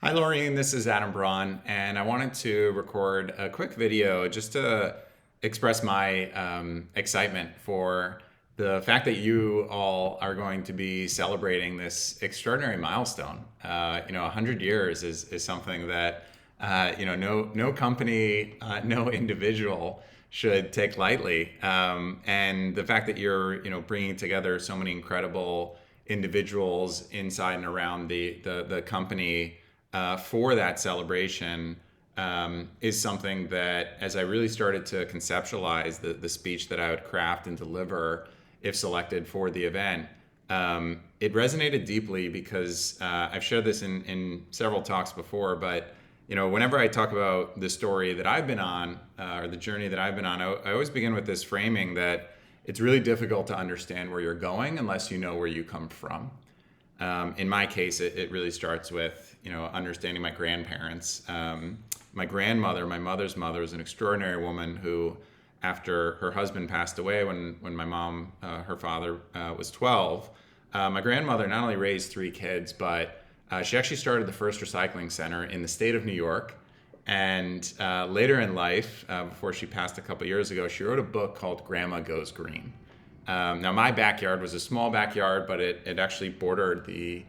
Hi, Laureen. This is Adam Braun, and I wanted to record a quick video just to express my excitement for the fact that you all are going to be celebrating this extraordinary milestone. 100 years is something that no company, no individual should take lightly. And the fact that you're bringing together so many incredible individuals inside and around the company for that celebration is something that, as I really started to conceptualize the speech that I would craft and deliver if selected for the event, it resonated deeply because I've shared this in several talks before, but whenever I talk about the story that I've been on or the journey that I've been on, I always begin with this framing that it's really difficult to understand where you're going unless you know where you come from. In my case, it really starts with understanding my grandparents. My grandmother, my mother's mother, was an extraordinary woman who, after her husband passed away when my mom, her father, was 12, my grandmother not only raised three kids, but she actually started the first recycling center in the state of New York. And later in life, before she passed a couple years ago, she wrote a book called Grandma Goes Green. Now, my backyard was a small backyard, but it actually bordered the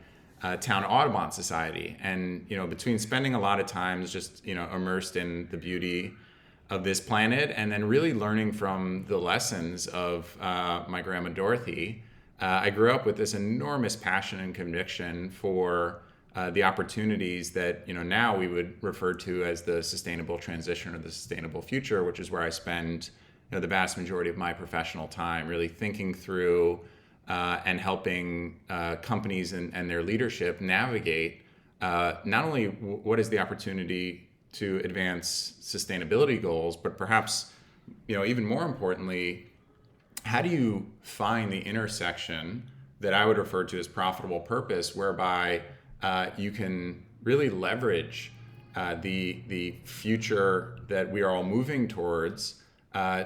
town Audubon Society. And, between spending a lot of times just, immersed in the beauty of this planet and then really learning from the lessons of my grandma Dorothy, I grew up with this enormous passion and conviction for the opportunities that, now we would refer to as the sustainable transition or the sustainable future, which is where I spend the vast majority of my professional time, really thinking through and helping companies and their leadership navigate not only what is the opportunity to advance sustainability goals, but perhaps even more importantly, how do you find the intersection that I would refer to as profitable purpose, whereby you can really leverage the future that we are all moving towards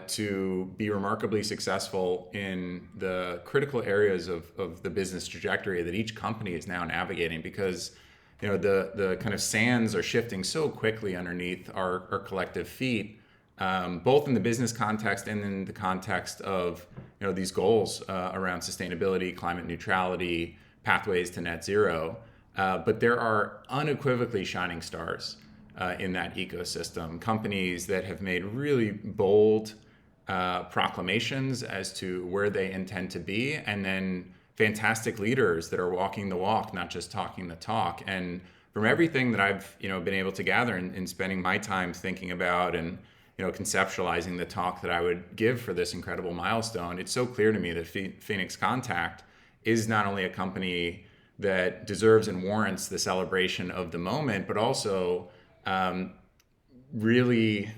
to be remarkably successful in the critical areas of the business trajectory that each company is now navigating, because the kind of sands are shifting so quickly underneath our collective feet, both in the business context and in the context of these goals around sustainability, climate neutrality, pathways to net zero. But there are unequivocally shining stars in that ecosystem. Companies that have made really bold proclamations as to where they intend to be, and then fantastic leaders that are walking the walk, not just talking the talk. And from everything that I've been able to gather in spending my time thinking about and conceptualizing the talk that I would give for this incredible milestone, it's so clear to me that Phoenix Contact is not only a company that deserves and warrants the celebration of the moment, but also really,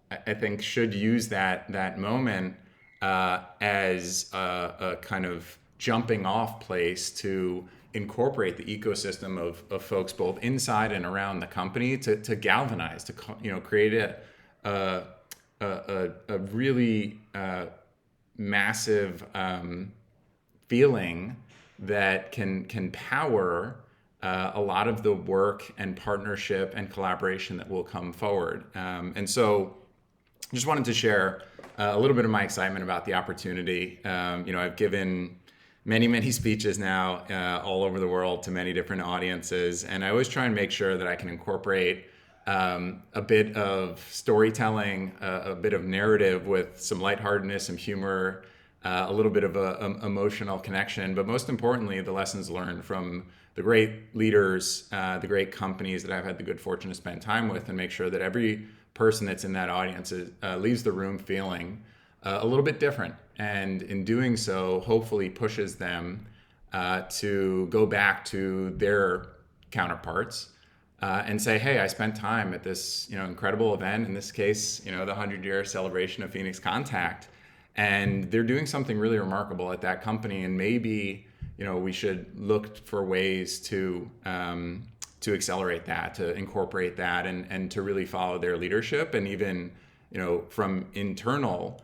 I think, should use that moment as a kind of jumping off place to incorporate the ecosystem of folks both inside and around the company to galvanize, to create a really massive feeling that can power a lot of the work and partnership and collaboration that will come forward. And so just wanted to share a little bit of my excitement about the opportunity. I've given many speeches now all over the world to many different audiences, and I always try and make sure that I can incorporate a bit of storytelling, a bit of narrative with some lightheartedness, some humor, a little bit of a emotional connection, but most importantly, the lessons learned from the great leaders, the great companies that I've had the good fortune to spend time with, and make sure that every person that's in that audience leaves the room feeling a little bit different. And in doing so, hopefully pushes them to go back to their counterparts and say, hey, I spent time at this incredible event, in this case, the 100-year celebration of Phoenix Contact, and they're doing something really remarkable at that company, and maybe we should look for ways to accelerate that, to incorporate that, and to really follow their leadership, and even from internal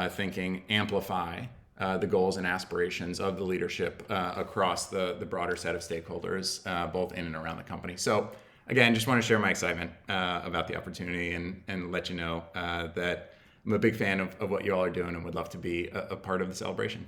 thinking, amplify the goals and aspirations of the leadership across the broader set of stakeholders, both in and around the company. So again, just want to share my excitement about the opportunity and let you know that I'm a big fan of what you all are doing and would love to be a part of the celebration.